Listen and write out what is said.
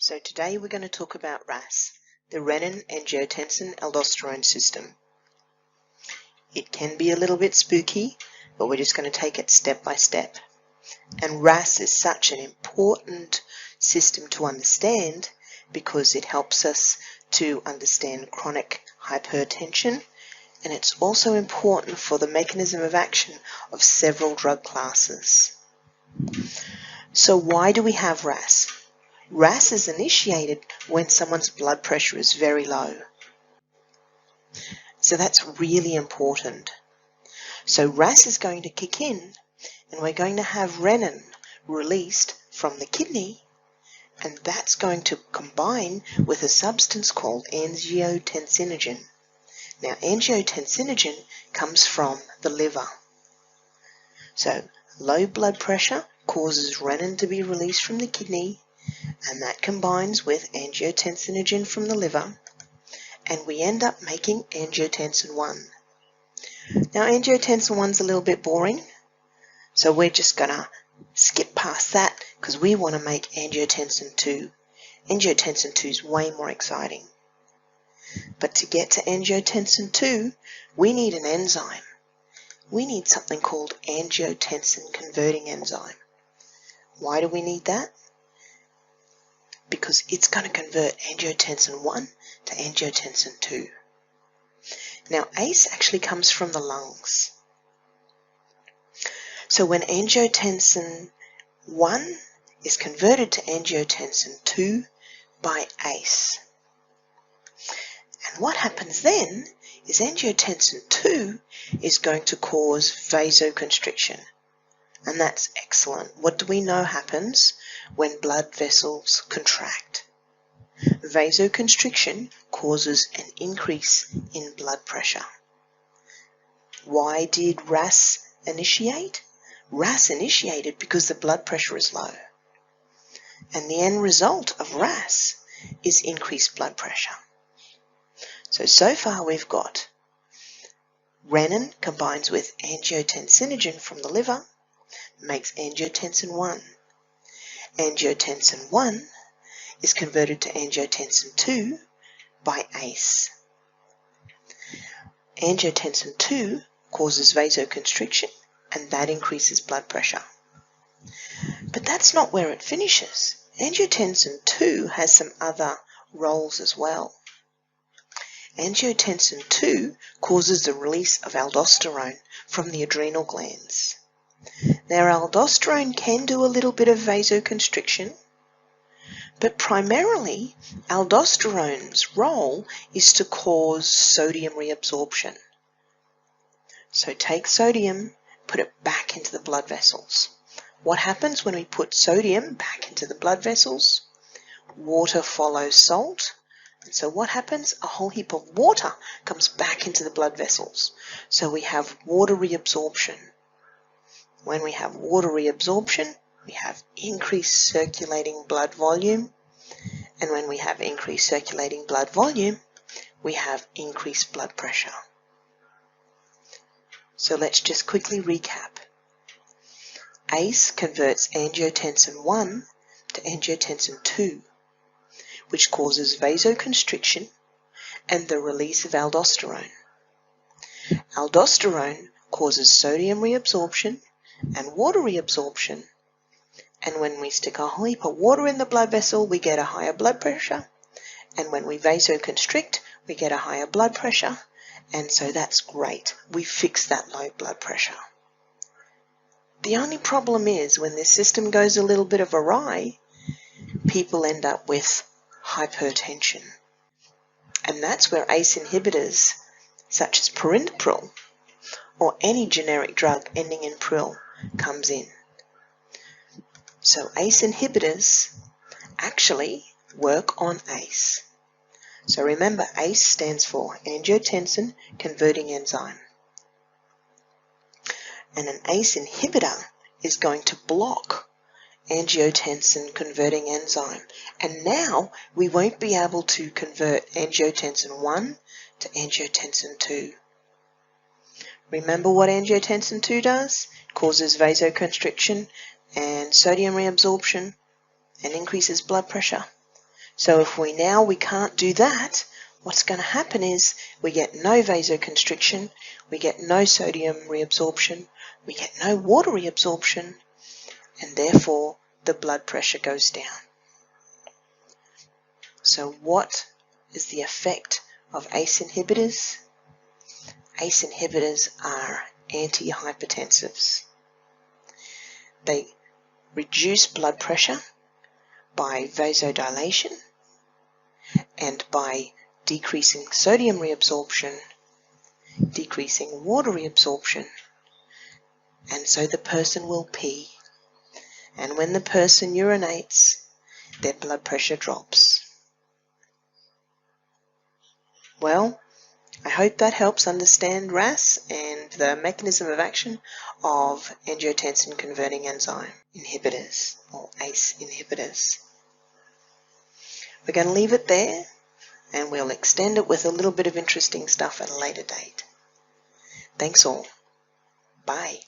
So today we're going to talk about RAS, the renin-angiotensin aldosterone system. It can be a little bit spooky, but we're just going to take it step by step. And RAS is such an important system to understand because it helps us to understand chronic hypertension, and it's also important for the mechanism of action of several drug classes. So why do we have RAS? RAS is initiated when someone's blood pressure is very low. So that's really important. So RAS is going to kick in and we're going to have renin released from the kidney, and that's going to combine with a substance called angiotensinogen. Now angiotensinogen comes from the liver. So low blood pressure causes renin to be released from the kidney, and that combines with angiotensinogen from the liver, and we end up making angiotensin 1. Now angiotensin 1's a little bit boring, so we're just going to skip past that because we want to make angiotensin 2. Angiotensin 2 is way more exciting. But to get to angiotensin 2, we need an enzyme. We need something called angiotensin converting enzyme. Why do we need that? Because it's going to convert angiotensin 1 to angiotensin 2. Now ACE actually comes from the lungs. So when angiotensin 1 is converted to angiotensin 2 by ACE. And what happens then is angiotensin 2 is going to cause vasoconstriction. And that's excellent. What do we know happens when blood vessels contract? Vasoconstriction causes an increase in blood pressure. Why did RAS initiate? RAS initiated because the blood pressure is low. And the end result of RAS is increased blood pressure. So far we've got renin combines with angiotensinogen from the liver, makes angiotensin 1. Angiotensin 1 is converted to angiotensin 2 by ACE. Angiotensin 2 causes vasoconstriction, and that increases blood pressure. But that's not where it finishes. Angiotensin 2 has some other roles as well. Angiotensin 2 causes the release of aldosterone from the adrenal glands. Now aldosterone can do a little bit of vasoconstriction, but primarily aldosterone's role is to cause sodium reabsorption. So take sodium, put it back into the blood vessels. What happens when we put sodium back into the blood vessels? Water follows salt. And so what happens? A whole heap of water comes back into the blood vessels. So we have water reabsorption. When we have water reabsorption, we have increased circulating blood volume. And when we have increased circulating blood volume, we have increased blood pressure. So let's just quickly recap. ACE converts angiotensin 1 to angiotensin 2, which causes vasoconstriction and the release of aldosterone. Aldosterone causes sodium reabsorption and water reabsorption, and when we stick a whole heap of water in the blood vessel, we get a higher blood pressure, and when we vasoconstrict, we get a higher blood pressure, and so that's great. We fix that low blood pressure. The only problem is when this system goes a little bit awry, people end up with hypertension. And that's where ACE inhibitors, such as perindopril, or any generic drug ending in pril, comes in. So ACE inhibitors actually work on ACE. So remember, ACE stands for angiotensin converting enzyme. And an ACE inhibitor is going to block angiotensin converting enzyme. And now we won't be able to convert angiotensin 1 to angiotensin 2. Remember what angiotensin 2 does? It causes vasoconstriction and sodium reabsorption and increases blood pressure. So if we can't do that, what's going to happen is we get no vasoconstriction, we get no sodium reabsorption, we get no water reabsorption, and therefore the blood pressure goes down. So what is the effect of ACE inhibitors? ACE inhibitors are antihypertensives. They reduce blood pressure by vasodilation and by decreasing sodium reabsorption, decreasing water reabsorption, and so the person will pee. And when the person urinates, their blood pressure drops. Well, I hope that helps understand RAS and the mechanism of action of angiotensin converting enzyme inhibitors, or ACE inhibitors. We're going to leave it there, and we'll extend it with a little bit of interesting stuff at a later date. Thanks all. Bye.